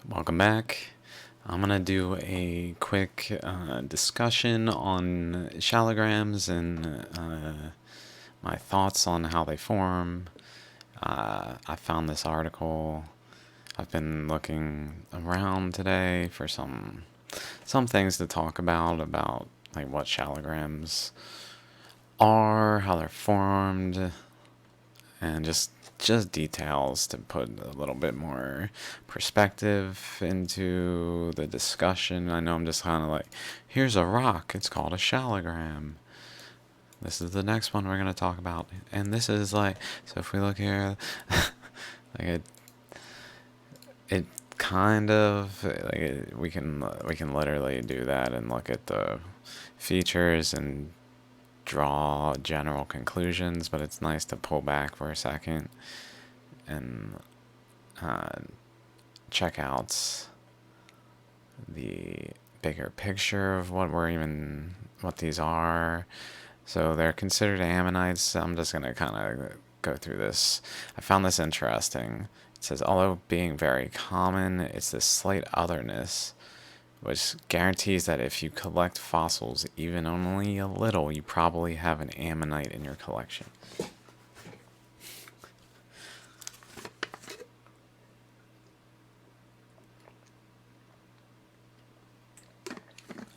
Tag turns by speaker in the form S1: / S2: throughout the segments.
S1: Welcome back. I'm going to do a quick discussion on shaligrams and my thoughts on how they form. I found this article. I've been looking around today for some things to talk about like what shaligrams are, how they're formed, and just details to put a little bit more perspective into the discussion. I know I'm just kind of like, here's a rock, it's called a shaligram. This is the next one we're going to talk about. And this is like, so if we look here, like it kind of, like we can literally do that and look at the features and draw general conclusions, but it's nice to pull back for a second and uh, check out the bigger picture of what these are. So they're considered ammonites. I'm just going to kind of go through this. I found this interesting. It says, although being very common, it's this slight otherness, which guarantees that if you collect fossils even only a little, you probably have an ammonite in your collection.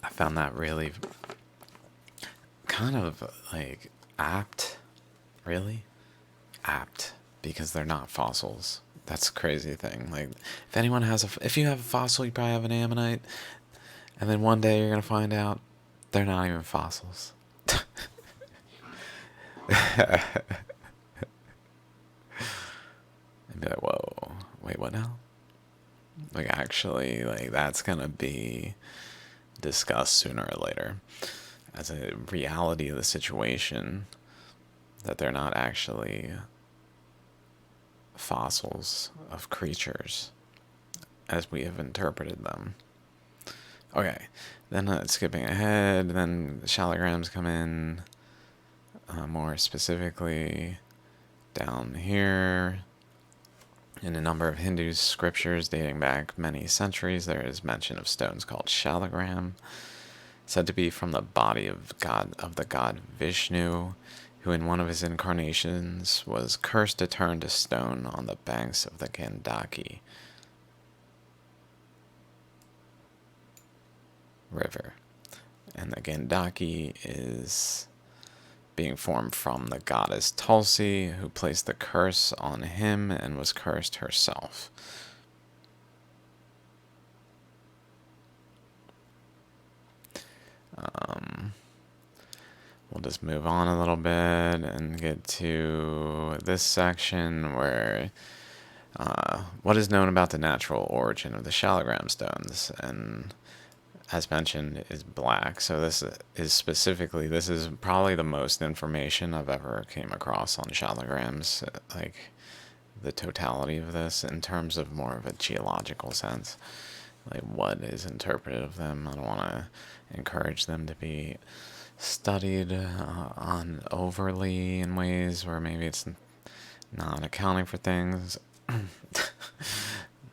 S1: I found that really kind of like apt, really apt, because they're not fossils. That's a crazy thing. Like, if you have a fossil, you probably have an ammonite, and then one day you're gonna find out they're not even fossils. And be like, whoa, wait, what now? Like, actually, like that's gonna be discussed sooner or later as a reality of the situation, that they're not actually fossils of creatures as we have interpreted them. Okay, then skipping ahead, then the shaligrams come in, more specifically down here. In a number of Hindu scriptures dating back many centuries, there is mention of stones called shaligram, said to be from the body of the god Vishnu, who in one of his incarnations was cursed to turn to stone on the banks of the Gandaki River. And the Gandaki is being formed from the goddess Tulsi, who placed the curse on him and was cursed herself. We'll just move on a little bit and get to this section where what is known about the natural origin of the shaligram stones, and as mentioned, is black. So this is probably the most information I've ever came across on shaligrams, like the totality of this in terms of more of a geological sense, like what is interpreted of them. I don't want to encourage them to be studied on overly in ways where maybe it's not accounting for things.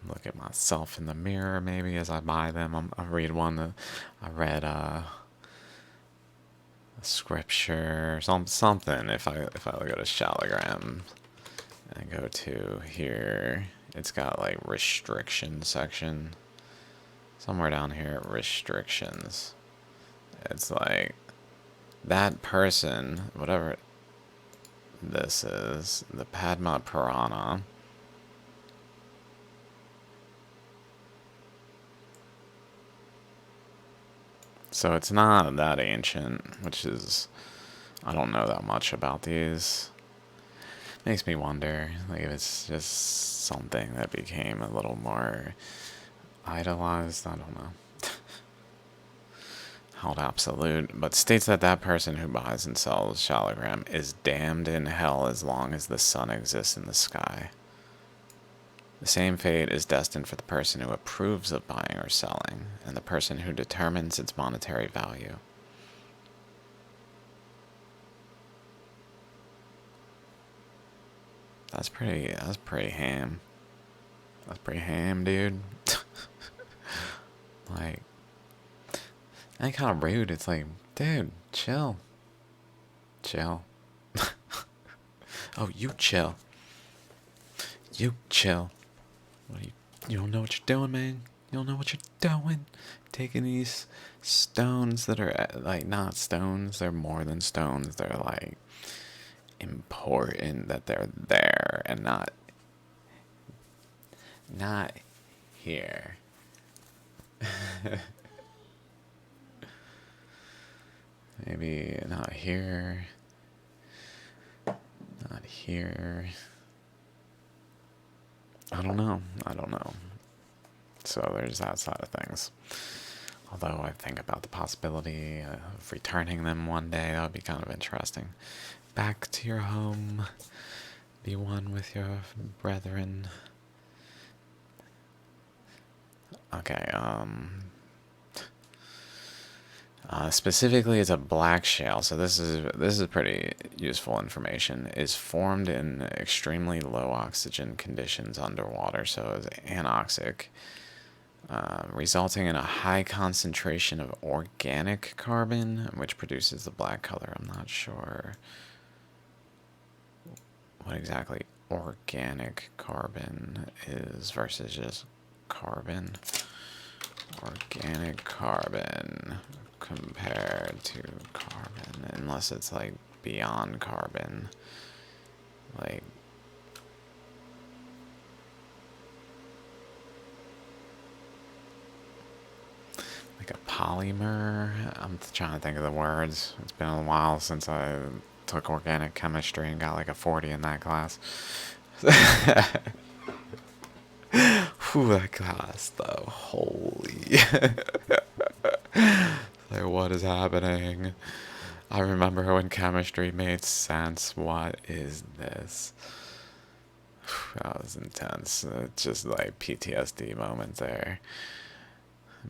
S1: Look at myself in the mirror maybe as I buy them. I read one. I read a scripture, something. If I go to Shaligram and go to here, it's got like restriction section. Somewhere down here, restrictions. It's like that person, whatever this is, the Padma Purana. So it's not that ancient, which is, I don't know that much about these. Makes me wonder, like, if it's just something that became a little more idolized. I don't know. Held absolute, but states that that person who buys and sells Shaligram is damned in hell as long as the sun exists in the sky. The same fate is destined for the person who approves of buying or selling, and the person who determines its monetary value. That's pretty ham. That's pretty ham, dude. Like, and kind of rude. It's like, dude, chill. Chill. Oh, you chill. You chill. What are you don't know what you're doing, man. You don't know what you're doing. Taking these stones that are like not stones. They're more than stones. They're like important that they're there and not here. Maybe not here. Not here. I don't know. I don't know. So there's that side of things. Although I think about the possibility of returning them one day, that would be kind of interesting. Back to your home. Be one with your brethren. Okay, specifically, it's a black shale, so this is pretty useful information. Is formed in extremely low oxygen conditions underwater, so it's anoxic, resulting in a high concentration of organic carbon, which produces the black color. I'm not sure what exactly organic carbon is versus just carbon. Organic carbon compared to carbon, unless it's like beyond carbon, like a polymer. I'm trying to think of the words. It's been a while since I took organic chemistry and got like a 40 in that class. Whew, that class though, holy. Like, what is happening? I remember when chemistry made sense. What is this? That was intense. It's just like PTSD moment there.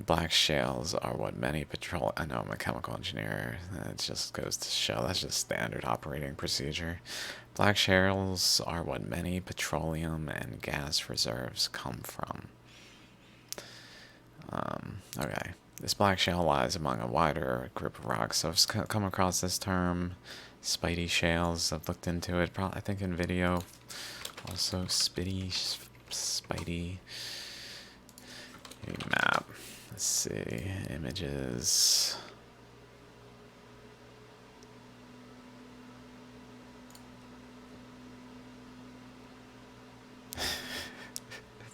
S1: Black shales are what many petroleum... I know I'm a chemical engineer. It just goes to show that's just standard operating procedure. Black shales are what many petroleum and gas reserves come from. Okay. This black shale lies among a wider group of rocks. So I've come across this term, Spidey shales. I've looked into it, I think in video. Also, Spidey. Map. Let's see. Images.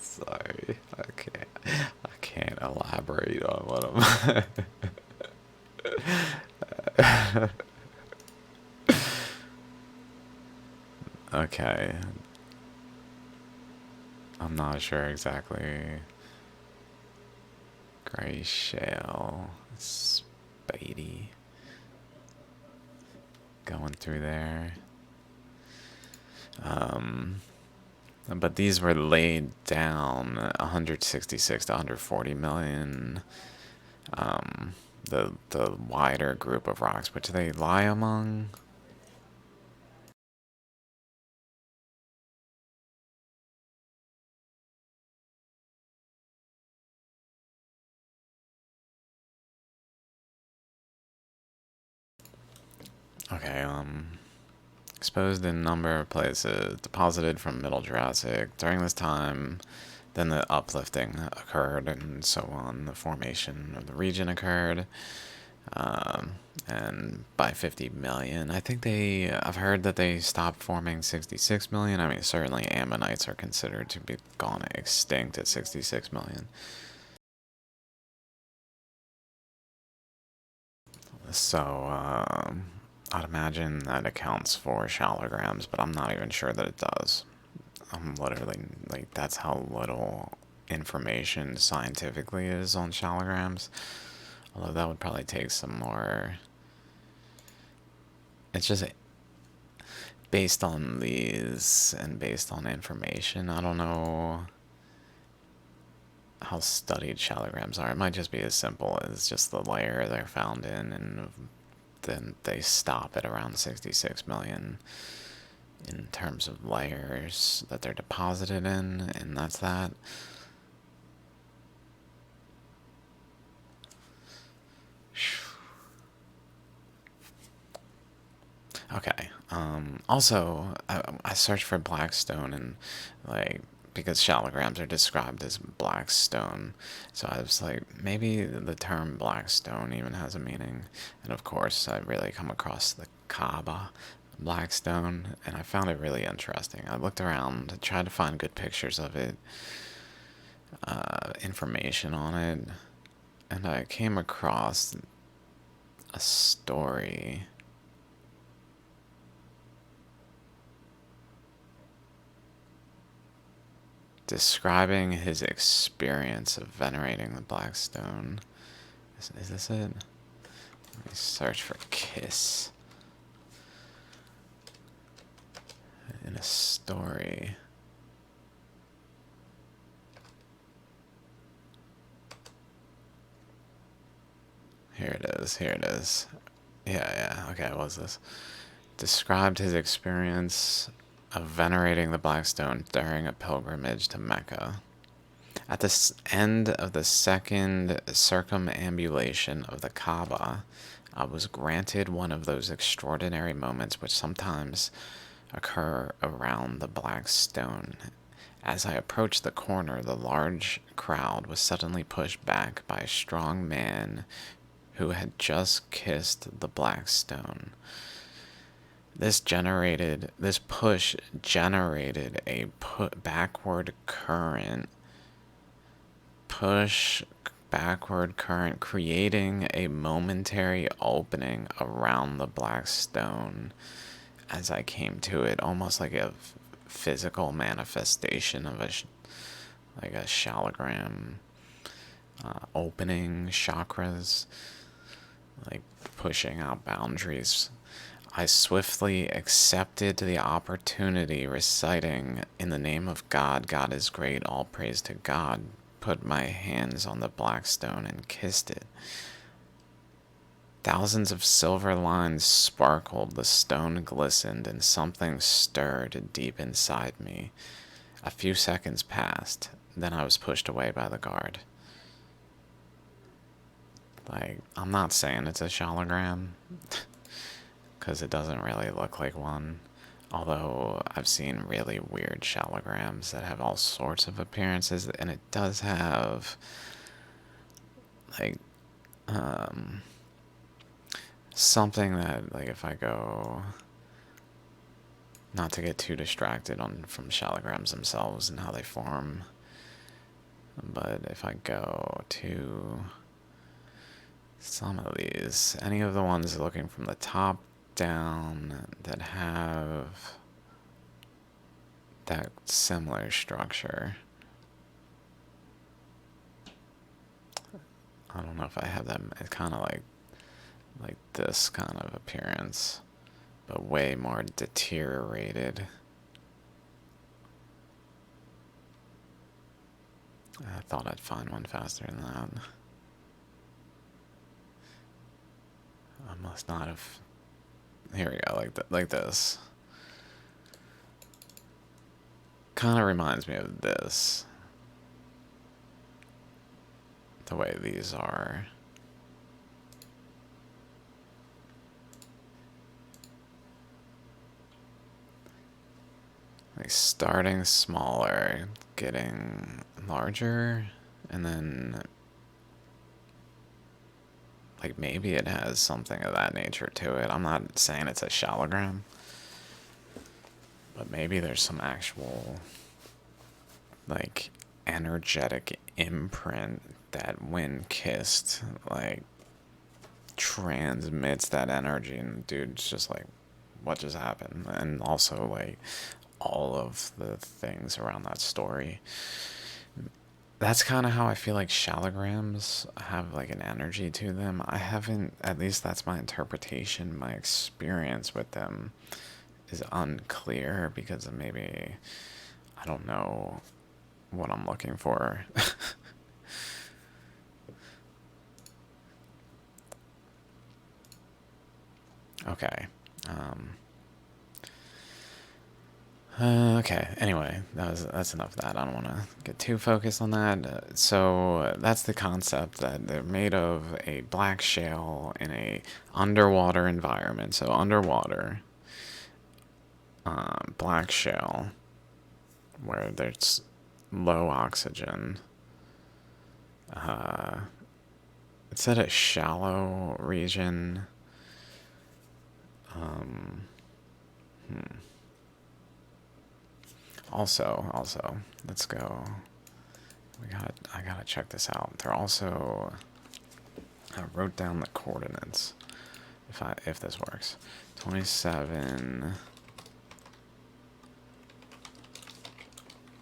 S1: Sorry. Okay. I can't elaborate on what I'm... Okay. I'm not sure exactly. Gray shale. Spidey. Going through there. But these were laid down 166 to 140 million. The wider group of rocks, which they lie among. Okay, exposed in a number of places, deposited from Middle Jurassic. During this time, then the uplifting occurred, and so on. The formation of the region occurred, and by 50 million. I think I've heard that they stopped forming 66 million. I mean, certainly ammonites are considered to be gone extinct at 66 million. So, I'd imagine that accounts for shaligrams, but I'm not even sure that it does. I'm literally, like, that's how little information scientifically is on shaligrams. Although that would probably take some more... It's just based on these and based on information. I don't know how studied shaligrams are. It might just be as simple as just the layer they're found in, and then they stop at around 66 million in terms of layers that they're deposited in, and that's that. Okay. Also, I searched for black stone and like because shaligrams are described as black stone, so I was like, maybe the term black stone even has a meaning. And of course, I really come across the Kaaba, black stone, and I found it really interesting. I looked around, tried to find good pictures of it, information on it, and I came across a story describing his experience of venerating the black stone. Is this it? Let me search for kiss in a story. Here it is. Here it is. Yeah. Okay, what was this? Described his experience of venerating the black stone during a pilgrimage to Mecca. At the end of the second circumambulation of the Kaaba, I was granted one of those extraordinary moments which sometimes occur around the black stone. As I approached the corner, the large crowd was suddenly pushed back by a strong man who had just kissed the black stone. This push generated a backward current, creating a momentary opening around the black stone as I came to it, almost like a physical manifestation of like a shaligram, opening chakras, like pushing out boundaries. I swiftly accepted the opportunity, reciting, "In the name of God, God is great, all praise to God," put my hands on the black stone and kissed it. Thousands of silver lines sparkled, the stone glistened, and something stirred deep inside me. A few seconds passed, then I was pushed away by the guard. Like, I'm not saying it's a shaligram, because it doesn't really look like one. Although I've seen really weird shaligrams that have all sorts of appearances, and it does have, like, something that, like, if I go, not to get too distracted from shaligrams themselves and how they form, but if I go to some of these, any of the ones looking from the top down that have that similar structure. I don't know if I have that. It's kind of like this kind of appearance, but way more deteriorated. I thought I'd find one faster than that. I must not have. Here we go, like this. Kind of reminds me of this. The way these are. Like starting smaller, getting larger, and then like maybe it has something of that nature to it. I'm not saying it's a shaligram, but maybe there's some actual like energetic imprint that when kissed like transmits that energy, and the dude's just like, what just happened? And also like all of the things around that story. That's kind of how I feel like shaligrams have like an energy to them. I haven't, at least that's my interpretation. My experience with them is unclear because of maybe I don't know what I'm looking for. Okay. Okay. Anyway, that's enough of that. I don't want to get too focused on that. So that's the concept that they're made of a black shale in a underwater environment. So underwater, black shale, where there's low oxygen. It's at a shallow region. Um, also, let's go. I gotta check this out. They're also. I wrote down the coordinates. If this works, 27.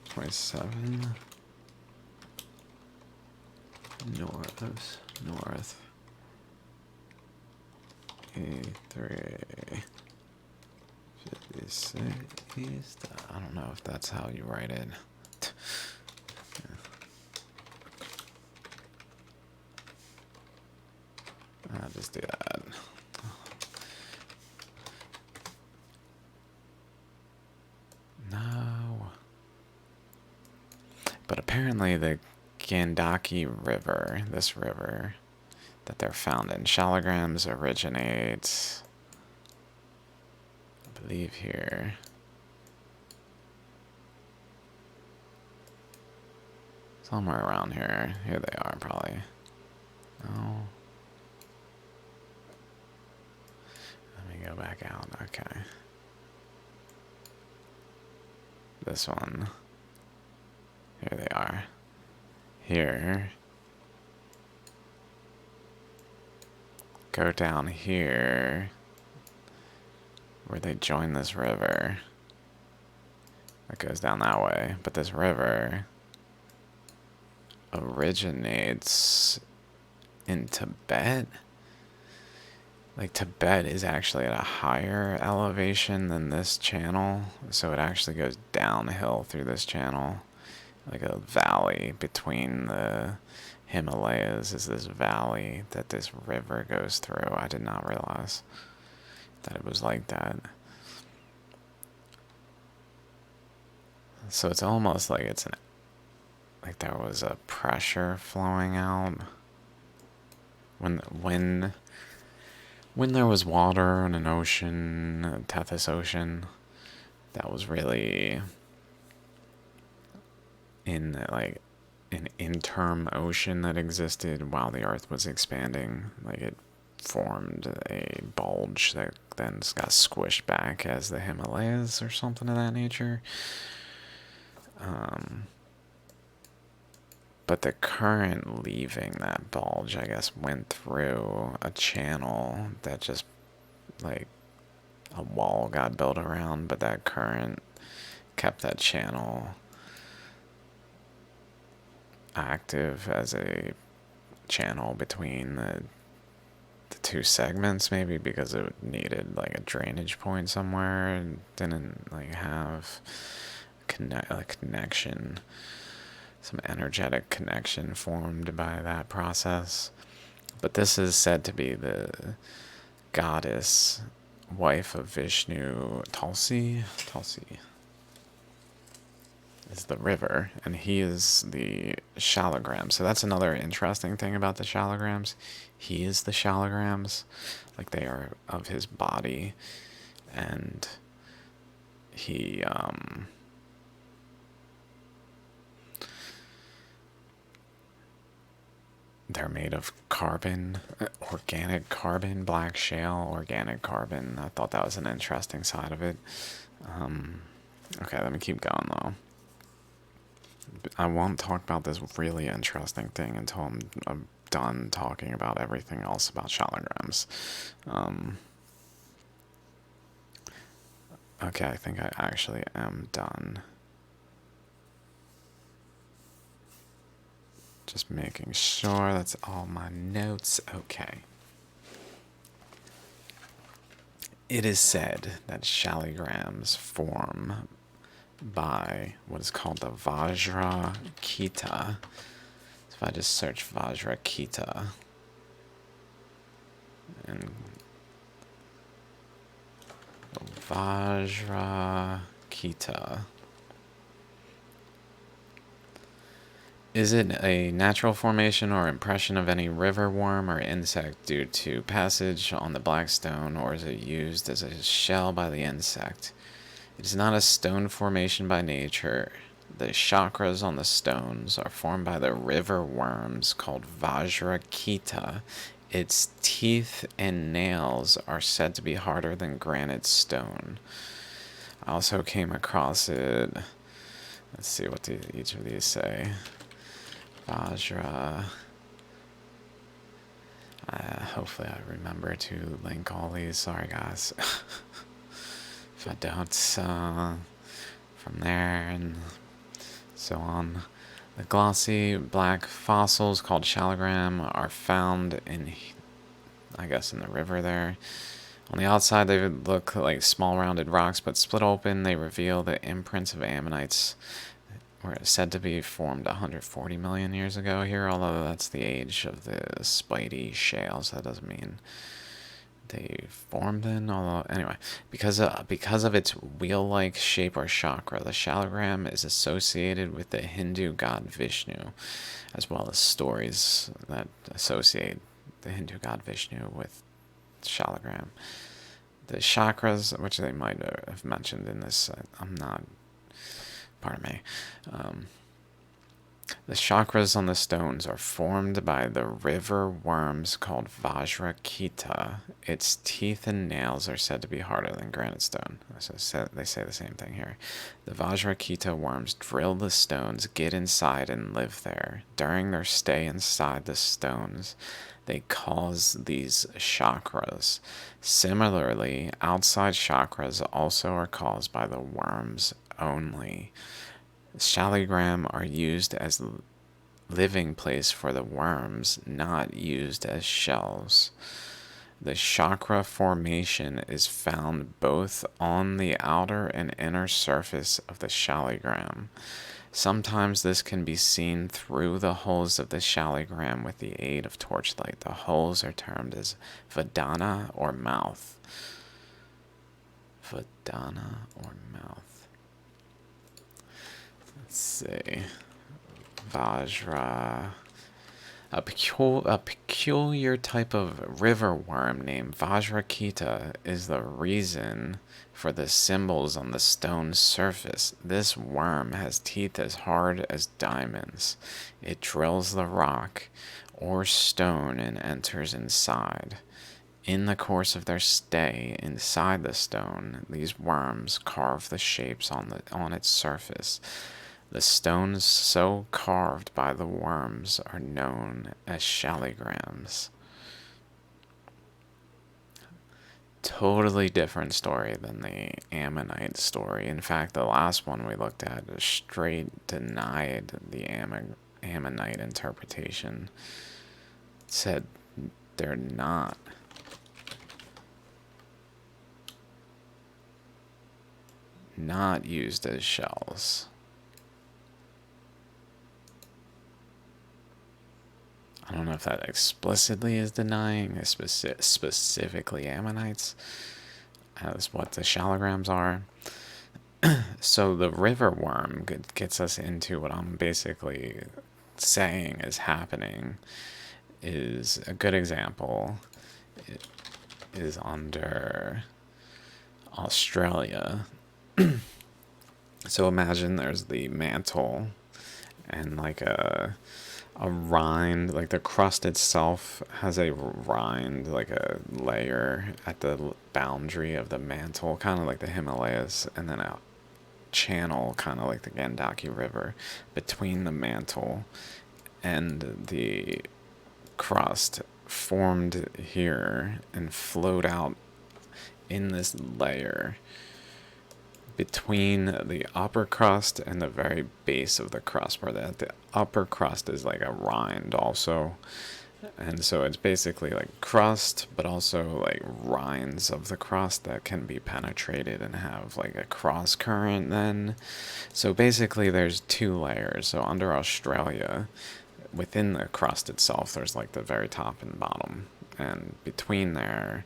S1: 27 north E3 56 east. I don't know if that's how you write it. I'll just do that. No. But apparently the Gandaki River, this river that they're found in Shaligrams, originates, I believe, here. Somewhere around here. Here they are, probably. No. Let me go back out. Okay. This one. Here they are. Here. Go down here. Where they join this river. That goes down that way. But this river originates in Tibet. Like, Tibet is actually at a higher elevation than this channel, so it actually goes downhill through this channel. Like a valley between the Himalayas is this valley that this river goes through. I did not realize that it was like that. So it's almost like like there was a pressure flowing out when there was water in an ocean, a Tethys Ocean, that was really in like an interim ocean that existed while the Earth was expanding. Like, it formed a bulge that then got squished back as the Himalayas or something of that nature. But the current leaving that bulge, I guess, went through a channel that just, like, a wall got built around, but that current kept that channel active as a channel between the two segments, maybe because it needed like a drainage point somewhere and didn't like have a connection, some energetic connection formed by that process. But this is said to be the goddess, wife of Vishnu, Tulsi is the river, and he is the Shaligram. So that's another interesting thing about the Shaligrams. He is the Shaligrams, like they are of his body, and he they're made of carbon, organic carbon, black shale, organic carbon. I thought that was an interesting side of it. Okay, let me keep going though. I won't talk about this really interesting thing until I'm done talking about everything else about Shaligrams. Okay, I think I actually am done. Just making sure that's all my notes. Okay. It is said that Shaligrams form by what is called the Vajra-Keeta. So if I just search Vajra-Keeta and Vajra-Keeta. Is it a natural formation or impression of any river worm or insect due to passage on the black stone, or is it used as a shell by the insect? It is not a stone formation by nature. The chakras on the stones are formed by the river worms called Vajra-Keeta. Its teeth and nails are said to be harder than granite stone. I also came across it. Let's see what each of these say. Vajra. Hopefully I remember to link all these. Sorry guys. If I don't, from there and so on. The glossy black fossils called Shaligram are found in, I guess, in the river there. On the outside, they would look like small rounded rocks, but split open, they reveal the imprints of ammonites, were said to be formed 140 million years ago here, although that's the age of the Spidey shales. That doesn't mean they formed then, although anyway, because of its wheel-like shape or chakra, the shaligram is associated with the Hindu god Vishnu, as well as stories that associate the Hindu god Vishnu with shaligram. The chakras, which they might have mentioned in this, I'm not, pardon me, the chakras on the stones are formed by the river worms called Vajra-Keeta. Its teeth and nails are said to be harder than granite stone. So they say the same thing here. The Vajra-Keeta worms drill the stones, get inside, and live there. During their stay inside the stones, they cause these chakras. Similarly, outside chakras also are caused by the worms only. Shaligram are used as living place for the worms, not used as shells. The chakra formation is found both on the outer and inner surface of the shaligram. Sometimes this can be seen through the holes of the shaligram with the aid of torchlight. The holes are termed as Vedana or mouth. Vedana or mouth. Let's see. Vajra. A peculiar type of river worm named Vajra-Keeta is the reason for the symbols on the stone surface. This worm has teeth as hard as diamonds. It drills the rock or stone and enters inside. In the course of their stay inside the stone, these worms carve the shapes on its surface. The stones so carved by the worms are known as shaligrams. Totally different story than the ammonite story. In fact, the last one we looked at straight denied the ammonite interpretation. It said they're not used as shells. I don't know if that explicitly is denying specifically ammonites as what the shaligrams are. So the river worm gets us into what I'm basically saying is happening. Is a good example. It is under Australia. So imagine there's the mantle and like a rind, like the crust itself has a rind, like a layer at the boundary of the mantle, kind of like the Himalayas, and then a channel, kind of like the Gandaki River, between the mantle and the crust formed here and flowed out in this layer between the upper crust and the very base of the crust, where the upper crust is like a rind also. And so it's basically like crust, but also like rinds of the crust that can be penetrated and have like a cross current then. So basically there's two layers. So under Australia, within the crust itself, there's like the very top and bottom. And between there,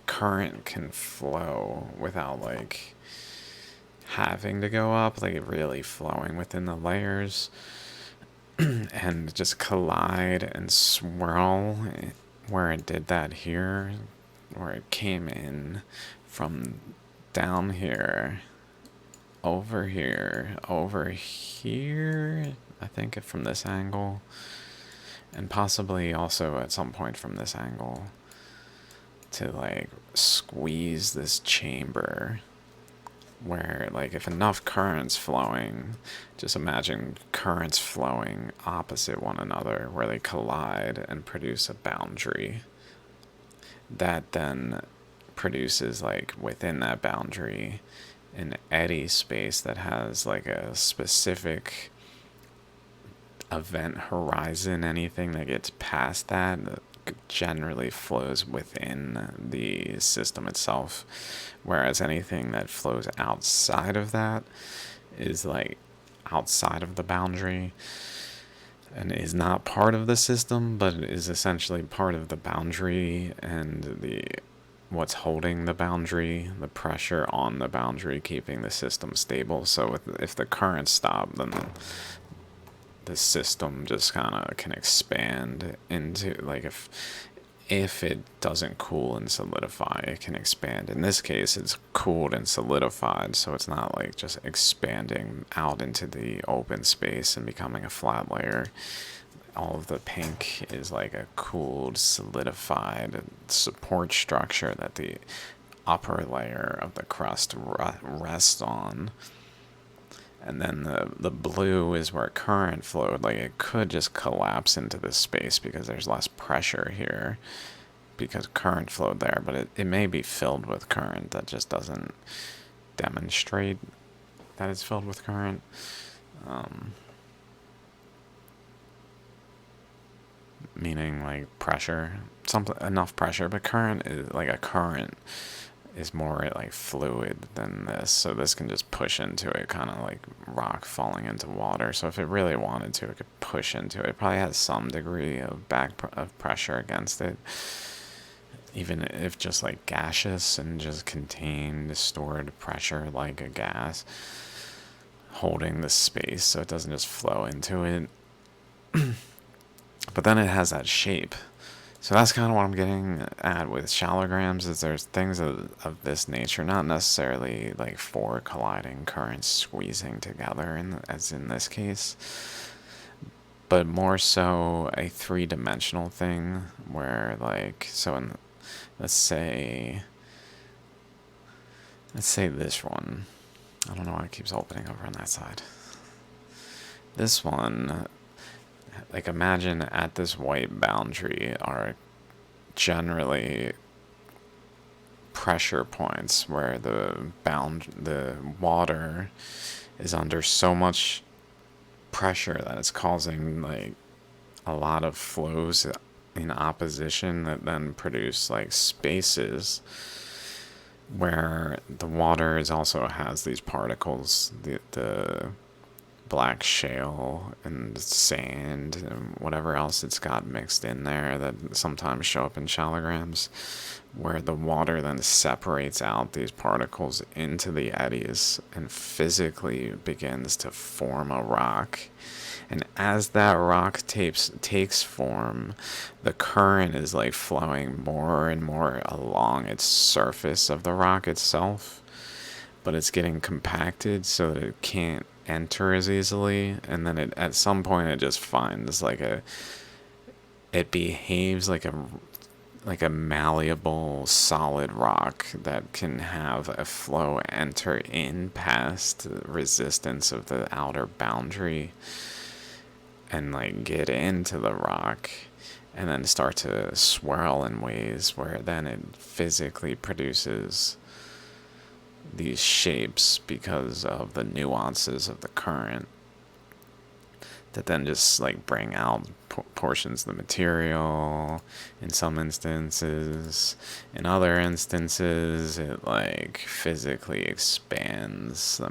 S1: current can flow without like having to go up, like really flowing within the layers and just collide and swirl where it did that here, where it came in from down here, over here, over here, I think from this angle, and possibly also at some point from this angle, to like squeeze this chamber where, like, if enough current's flowing, just imagine currents flowing opposite one another where they collide and produce a boundary that then produces, like, within that boundary an eddy space that has like a specific event horizon. Anything that gets past that generally flows within the system itself, whereas anything that flows outside of that is like outside of the boundary and is not part of the system, but is essentially part of the boundary and the what's holding the boundary, the pressure on the boundary, keeping the system stable. So if the currents stop, then the system just kind of can expand into, like, if it doesn't cool and solidify, it can expand. In this case, it's cooled and solidified, so it's not like just expanding out into the open space and becoming a flat layer. All of the pink is like a cooled, solidified support structure that the upper layer of the crust rests on. And then the blue is where current flowed. Like, it could just collapse into this space because there's less pressure here because current flowed there, but it may be filled with current that just doesn't demonstrate that it's filled with current. Meaning like pressure, enough pressure, but current is like a current is more like fluid than this, so this can just push into it, kind of like rock falling into water. So if it really wanted to, it could push into it. It probably has some degree of of pressure against it, even if just like gaseous and just contained stored pressure like a gas holding the space so it doesn't just flow into it. But then it has that shape. So that's kind of what I'm getting at with shaligrams, is there's things of this nature, not necessarily like four colliding currents squeezing together, as in this case, but more so a three-dimensional thing where, like, so in, let's say this one. I don't know why it keeps opening over on that side. This one, like, imagine at this white boundary are generally pressure points where the water is under so much pressure that it's causing like a lot of flows in opposition that then produce like spaces where the water also has these particles, the black shale and sand and whatever else it's got mixed in there that sometimes show up in shaligrams, where the water then separates out these particles into the eddies and physically begins to form a rock. And as that rock takes form, the current is like flowing more and more along its surface of the rock itself, but it's getting compacted so that it can't enter as easily, and then at some point it just finds like it behaves like a malleable solid rock that can have a flow enter in past the resistance of the outer boundary and like get into the rock and then start to swirl in ways where then it physically produces these shapes because of the nuances of the current that then just like bring out portions of the material in some instances. In other instances it like physically expands.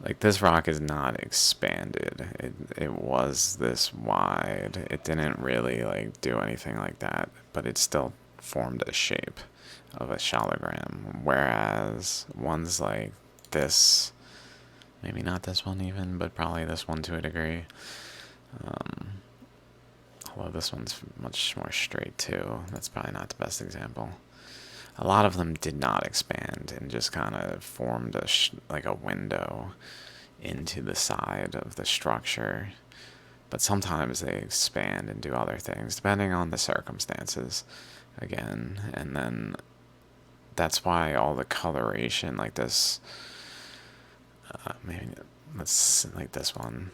S1: Like this rock is not expanded. It was this wide. It didn't really like do anything like that, but it still formed a shape of a shaligram. Whereas ones like this, maybe not this one even, but probably this one to a degree, Although this one's much more straight too. That's probably not the best example. A lot of them did not expand and just kind of formed like a window into the side of the structure. But sometimes they expand and do other things, depending on the circumstances, again. And then that's why all the coloration, like this, maybe let's like this one.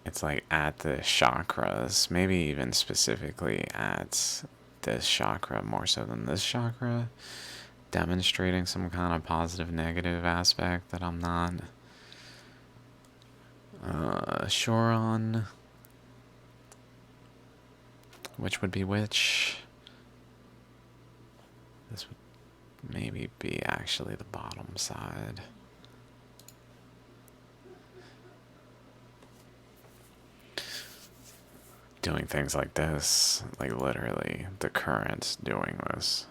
S1: It's like at the chakras, maybe even specifically at this chakra more so than this chakra, demonstrating some kind of positive negative aspect that I'm not sure on. Which would be which? This would maybe be actually the bottom side. Doing things like this, like literally the current doing this.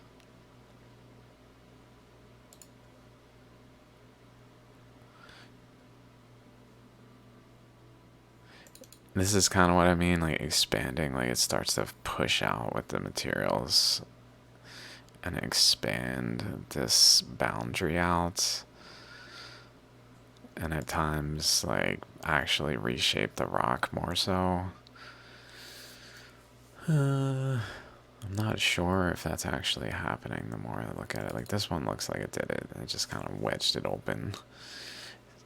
S1: This is kind of what I mean, like expanding, like it starts to push out with the materials and expand this boundary out. And at times, like, actually reshape the rock more so. I'm not sure if that's actually happening the more I look at it. Like, this one looks like it did it. It just kind of wedged it open.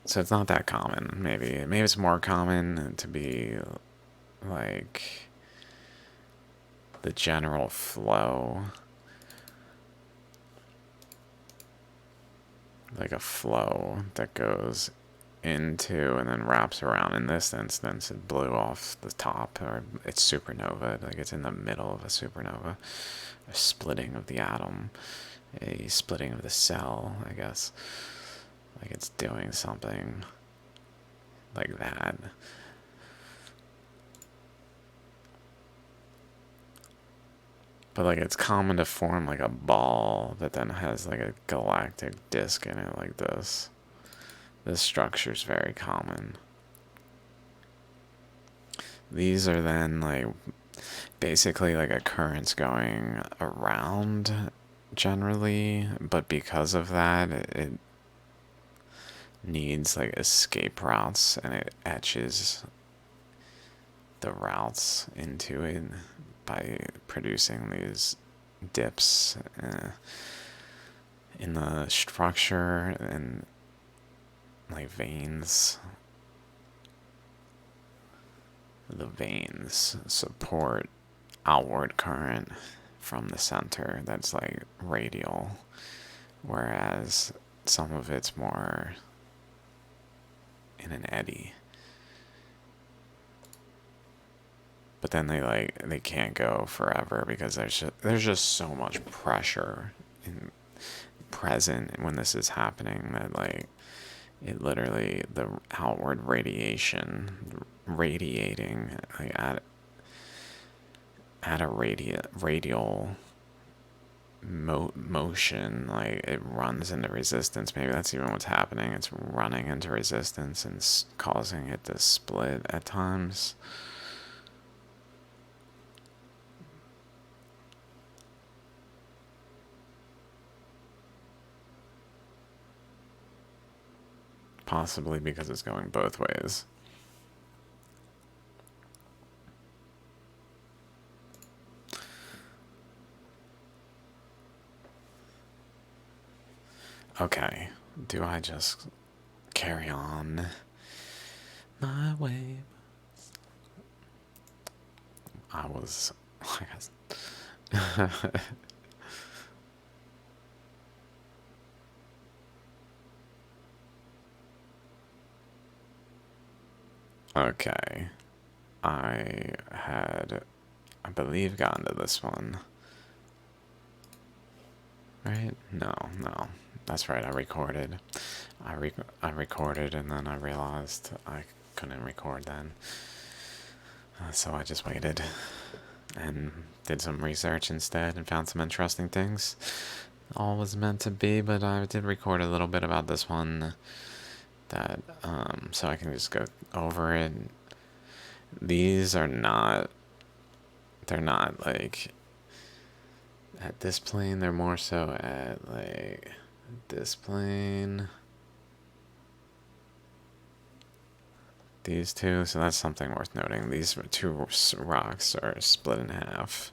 S1: So it's not that common, maybe. Maybe it's more common to be, like, the general flow. Like a flow that goes into and then wraps around. In this instance, it blew off the top, or it's supernova, like it's in the middle of a supernova, a splitting of the atom, a splitting of the cell, I guess, like it's doing something like that. But like it's common to form like a ball that then has like a galactic disk in it like this. This structure is very common. These are then like basically like a current's going around generally, but because of that, it needs like escape routes and it etches the routes into it by producing these dips in the structure and like veins. The veins support outward current from the center that's like radial, whereas some of it's more in an eddy. But then they can't go forever because there's just so much pressure present when this is happening that like it literally, the outward radiation radiating like at a radial motion, like it runs into resistance. Maybe that's even what's happening. It's running into resistance and causing it to split at times. Possibly because it's going both ways. Okay, do I just carry on my way? I was, I guess. Okay, I had, I believe, gotten to this one. Right? No, that's right. I recorded. I recorded, and then I realized I couldn't record then. So I just waited and did some research instead and found some interesting things. All was meant to be, but I did record a little bit about this one that so I can just go over it. These are not, they're not like at this plane, they're more so at like this plane. These two, so that's something worth noting. These two rocks are split in half.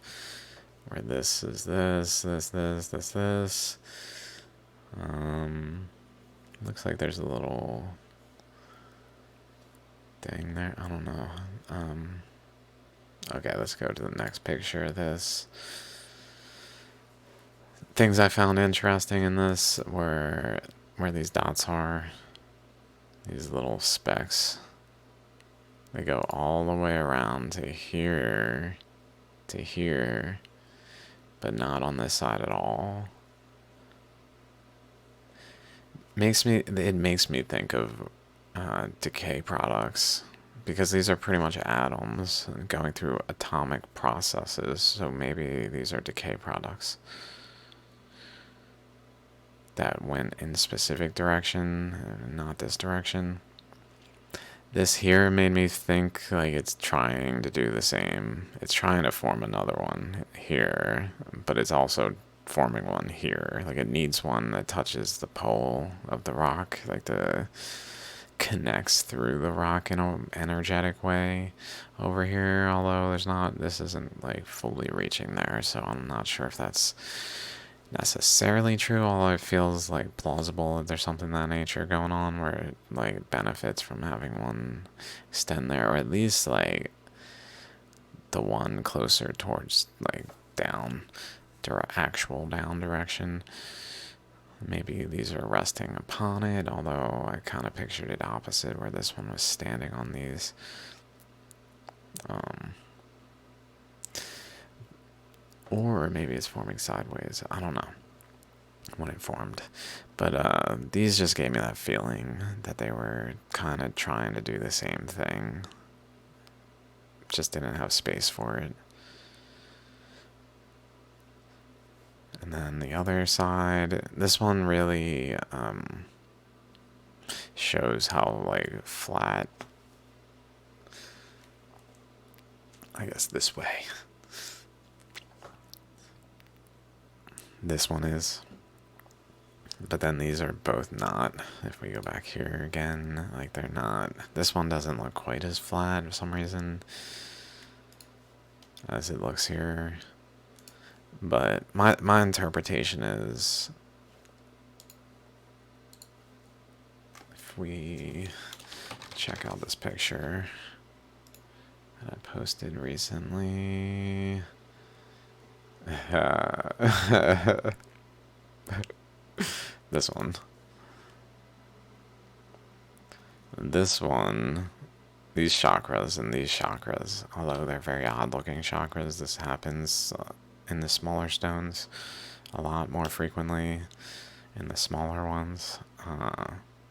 S1: Where this is this. Looks like there's a little thing there. I don't know. Okay, let's go to the next picture of this. Things I found interesting in this were where these dots are. These little specks. They go all the way around to here, but not on this side at all. It makes me think of decay products, because these are pretty much atoms going through atomic processes, so maybe these are decay products that went in a specific direction, not this direction. This here made me think like it's trying to do the same. It's trying to form another one here, but it's also forming one here. Like it needs one that touches the pole of the rock, like the connects through the rock in an energetic way over here, although this isn't like fully reaching there, so I'm not sure if that's necessarily true, although it feels like plausible that there's something of that nature going on where it like benefits from having one extend there, or at least like the one closer towards like down, actual down direction. Maybe these are resting upon it, although I kind of pictured it opposite, where this one was standing on these. Or maybe it's forming sideways. I don't know when it formed. But these just gave me that feeling that they were kind of trying to do the same thing. Just didn't have space for it. And then the other side, this one really shows how like flat, I guess this way, this one is. But then these are both not. If we go back here again, like they're not. This one doesn't look quite as flat for some reason as it looks here. But my interpretation is, if we check out this picture that I posted recently. This one. This one, these chakras, although they're very odd looking chakras, this happens in the smaller stones a lot more frequently in the smaller ones.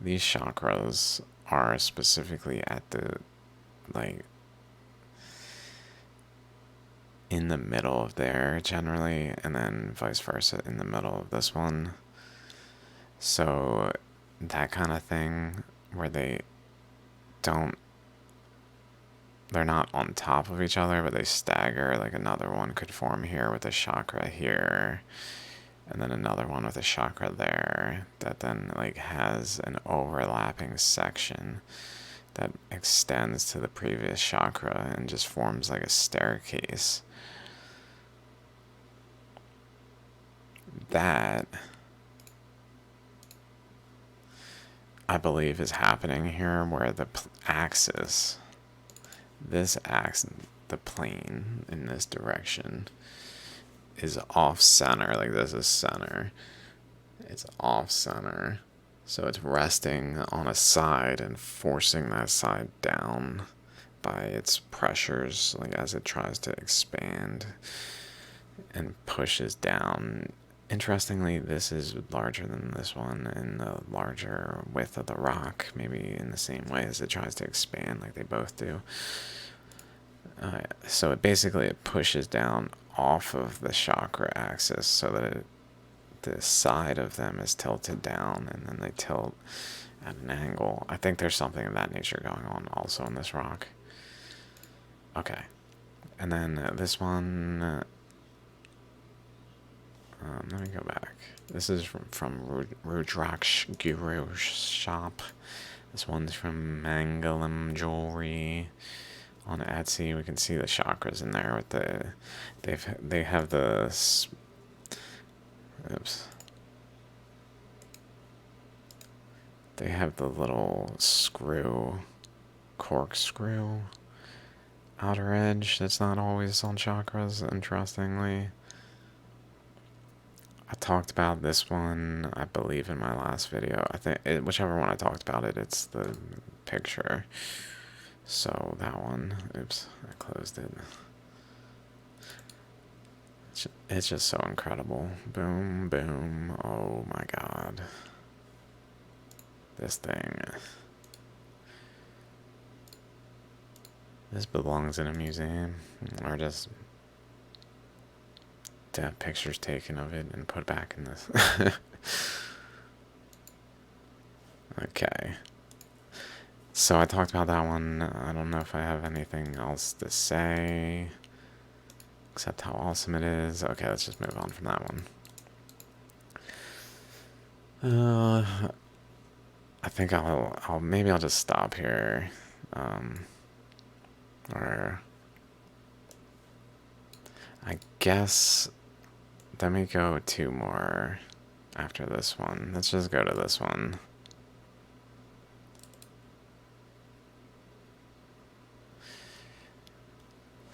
S1: These chakras are specifically at the, like, in the middle of there generally, and then vice versa in the middle of this one. So that kind of thing where they're not on top of each other, but they stagger. Like another one could form here with a chakra here, and then another one with a chakra there, that then like has an overlapping section that extends to the previous chakra and just forms like a staircase. That, I believe, is happening here, where the axis, this axis, the plane in this direction, is off center. Like this is center. It's off center. So it's resting on a side and forcing that side down by its pressures, like as it tries to expand and pushes down. Interestingly, this is larger than this one, and the larger width of the rock, maybe in the same way as it tries to expand, like they both do. So it basically pushes down off of the chakra axis so that the side of them is tilted down, and then they tilt at an angle. I think there's something of that nature going on also in this rock. Okay. And then this one, let me go back. This is from Rudraksh Guru's shop. This one's from Mangalam Jewelry on Etsy. We can see the chakras in there with they have the oops. They have the little corkscrew outer edge that's not always on chakras, interestingly. I talked about this one, I believe, in my last video. I think, whichever one I talked about it, it's the picture. So that one, oops, I closed it. It's just so incredible. Boom, boom, oh my god. This thing. This belongs in a museum, or just to have pictures taken of it and put back in this. Okay. So I talked about that one. I don't know if I have anything else to say, except how awesome it is. Okay, let's just move on from that one. I think maybe I'll just stop here. Or I guess let me go 2 more after this one. Let's just go to this one.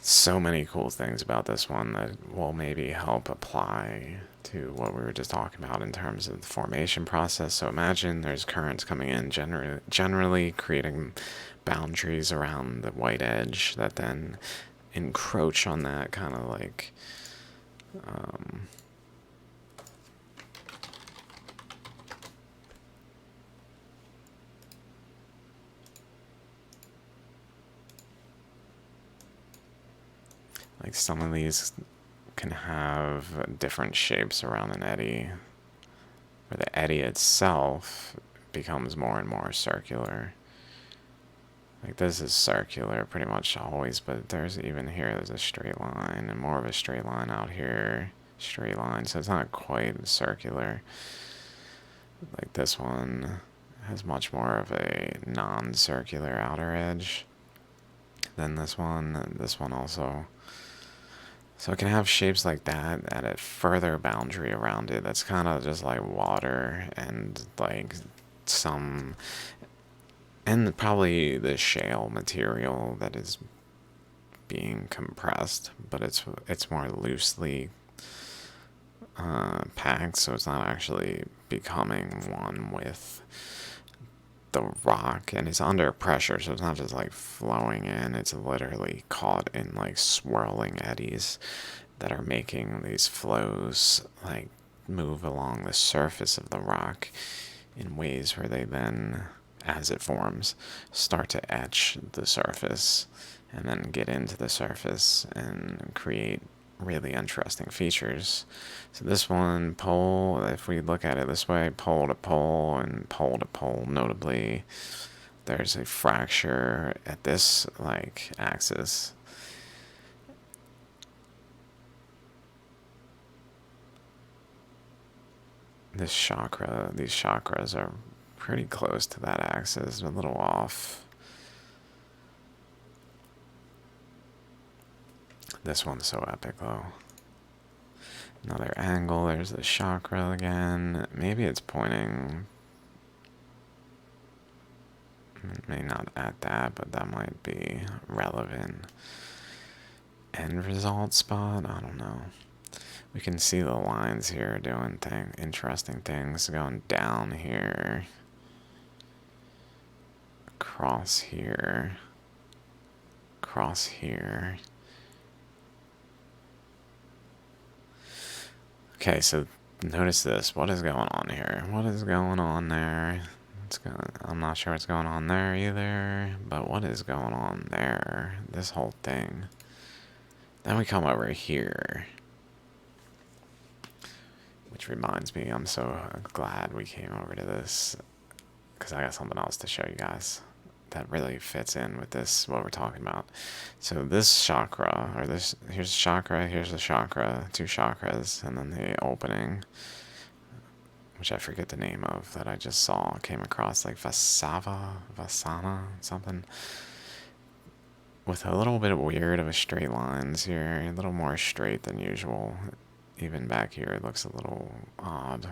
S1: So many cool things about this one that will maybe help apply to what we were just talking about in terms of the formation process. So imagine there's currents coming in, generally creating boundaries around the white edge that then encroach on that kind of like like some of these can have different shapes around an eddy, where the eddy itself becomes more and more circular. Like this is circular pretty much always, but there's even here, there's a straight line, and more of a straight line out here, straight line, so it's not quite circular. Like this one has much more of a non-circular outer edge than this one, and this one also. So it can have shapes like that at a further boundary around it that's kind of just like water and like some, and probably the shale material that is being compressed, but it's more loosely packed, so it's not actually becoming one with the rock, and it's under pressure, so it's not just like flowing in, it's literally caught in like swirling eddies that are making these flows like move along the surface of the rock in ways where they then, as it forms, start to etch the surface and then get into the surface and create really interesting features. So this one, pole, if we look at it this way, pole to pole and pole to pole, notably, there's a fracture at this like axis. This chakra, these chakras are pretty close to that axis, a little off. This one's so epic though. Another angle, there's the chakra again. Maybe it's pointing, maybe not at that, but that might be relevant. End result spot, I don't know. We can see the lines here doing interesting things, going down here, across here, across here. Okay, so notice this. What is going on here? What is going on there? I'm not sure what's going on there either, but what is going on there? This whole thing. Then we come over here. Which reminds me, I'm so glad we came over to this, because I got something else to show you guys. that really fits in with this, what we're talking about. So this chakra, or this, here's chakra, here's the chakra, two chakras, and then the opening, which I forget the name of, that I just saw, came across, like Vasana, something, with a little bit weird of a straight lines here, a little more straight than usual. Even back here, it looks a little odd.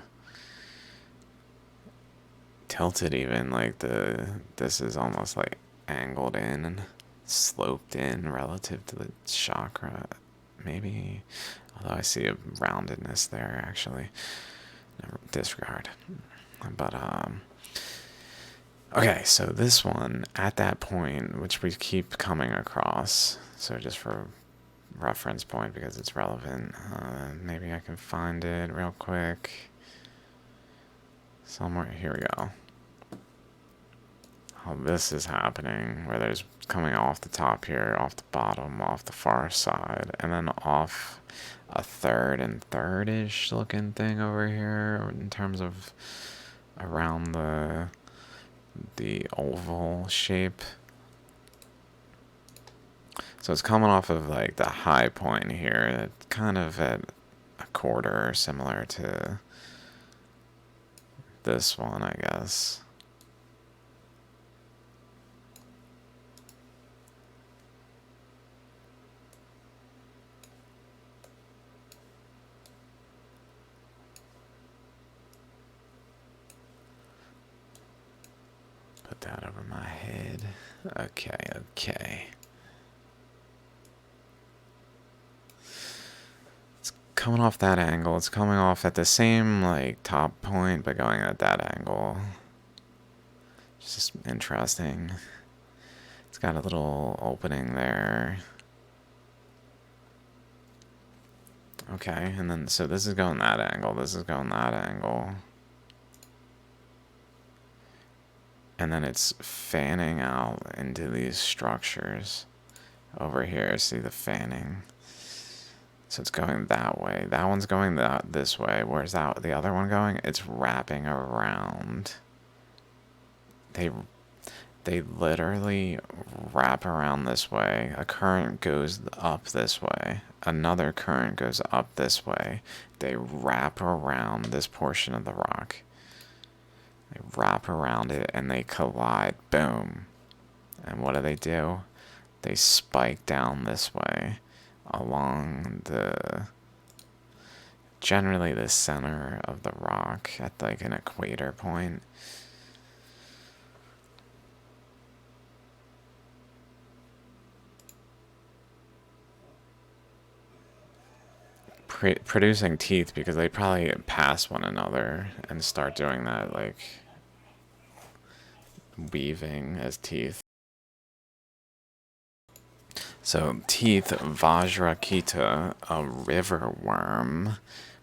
S1: Tilted even, like this is almost like angled in and sloped in relative to the chakra, maybe, although I see a roundedness there actually. Never disregard. But okay, so this one at that point, which we keep coming across, so just for reference point because it's relevant, maybe I can find it real quick somewhere. Here we go. How this is happening, where there's coming off the top here, off the bottom, off the far side, and then off a third and third-ish looking thing over here in terms of around the oval shape. So it's coming off of like the high point here, kind of at a quarter, similar to this one, I guess. Put that over my head. Okay, okay. It's coming off that angle. It's coming off at the same, like, top point, but going at that angle. It's just interesting. It's got a little opening there. Okay, and then, so this is going that angle. This is going that angle. And then it's fanning out into these structures over here. See the fanning? So it's going that way. That one's going this way. Where's the other one going? It's wrapping around. They literally wrap around this way. A current goes up this way. Another current goes up this way. They wrap around this portion of the rock. They wrap around it and they collide. Boom. And what do? They spike down this way along generally the center of the rock at like an equator point. Producing teeth because they probably pass one another and start doing that, like weaving as teeth. So teeth, Vajra-Keeta, a river worm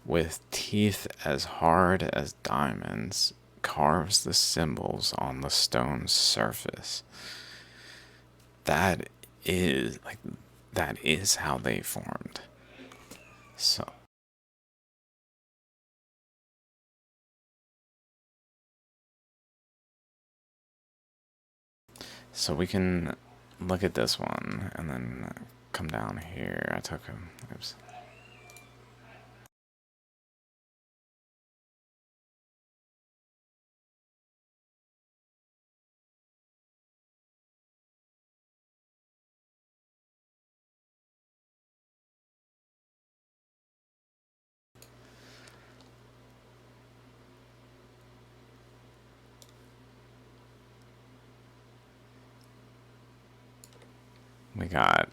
S1: with teeth as hard as diamonds, carves the symbols on the stone's surface. That is how they formed. So we can look at this one and then come down here. I took him. Oops. We got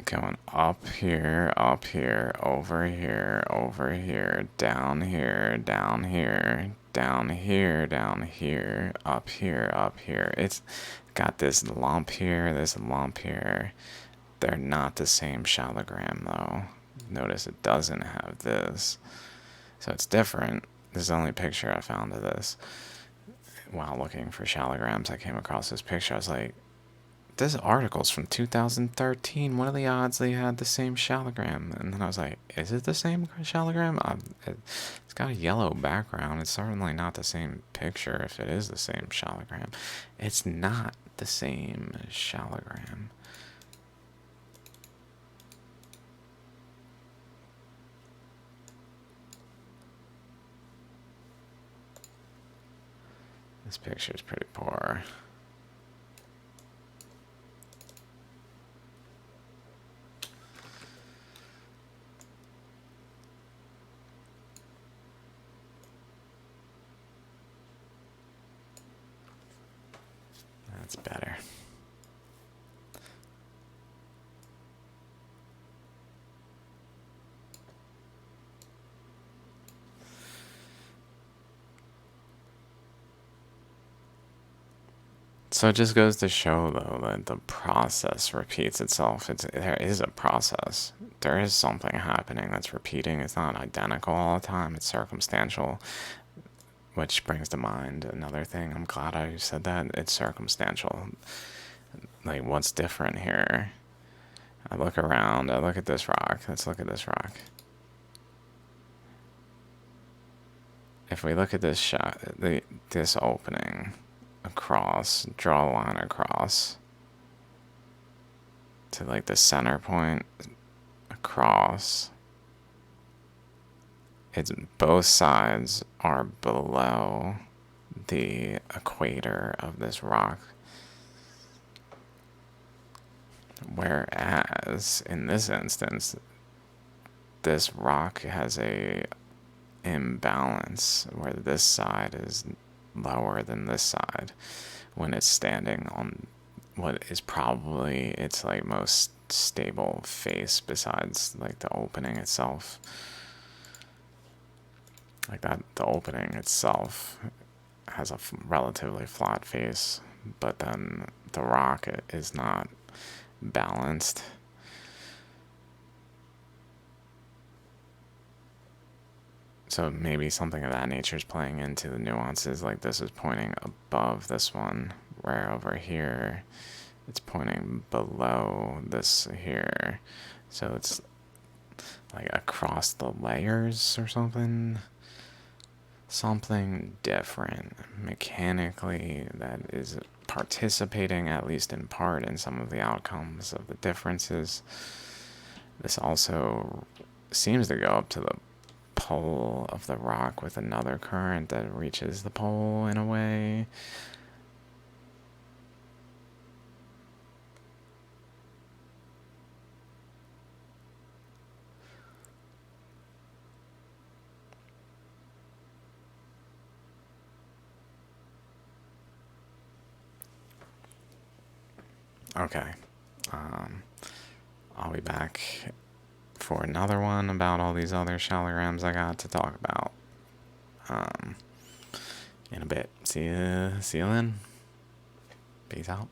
S1: going up here, over here, over here, down here, down here, down here, down here, up here, up here. It's got this lump here, this lump here. They're not the same shaligram though. Notice it doesn't have this. So it's different. This is the only picture I found of this. While looking for shaligrams, I came across this picture. I was like, this article's from 2013. What are the odds they had the same shaligram? And then I was like, is it the same shaligram? It's got a yellow background. It's certainly not the same picture if it is the same shaligram. It's not. the same shalogram. This picture is pretty poor. That's better. So it just goes to show, though, that the process repeats itself. There is a process. There is something happening that's repeating. It's not identical all the time. It's circumstantial, which brings to mind another thing. I'm glad I said that. It's circumstantial. Like, what's different here? I look around. I look at this rock. Let's look at this rock. If we look at this shot, this opening across, draw a line across to like the center point across. It's both sides are below the equator of this rock. Whereas in this instance, this rock has a imbalance where this side is lower than this side when it's standing on what is probably its like most stable face besides like the opening itself. Like that, the opening itself has a relatively flat face, but then the rock is not balanced. So maybe something of that nature is playing into the nuances, like this is pointing above this one, where over here it's pointing below this here. So it's like across the layers or something. Something different mechanically that is participating, at least in part, in some of the outcomes of the differences. This also seems to go up to the pole of the rock with another current that reaches the pole in a way. Okay. I'll be back for another one about all these other shaligrams I got to talk about in a bit. See you then. Peace out.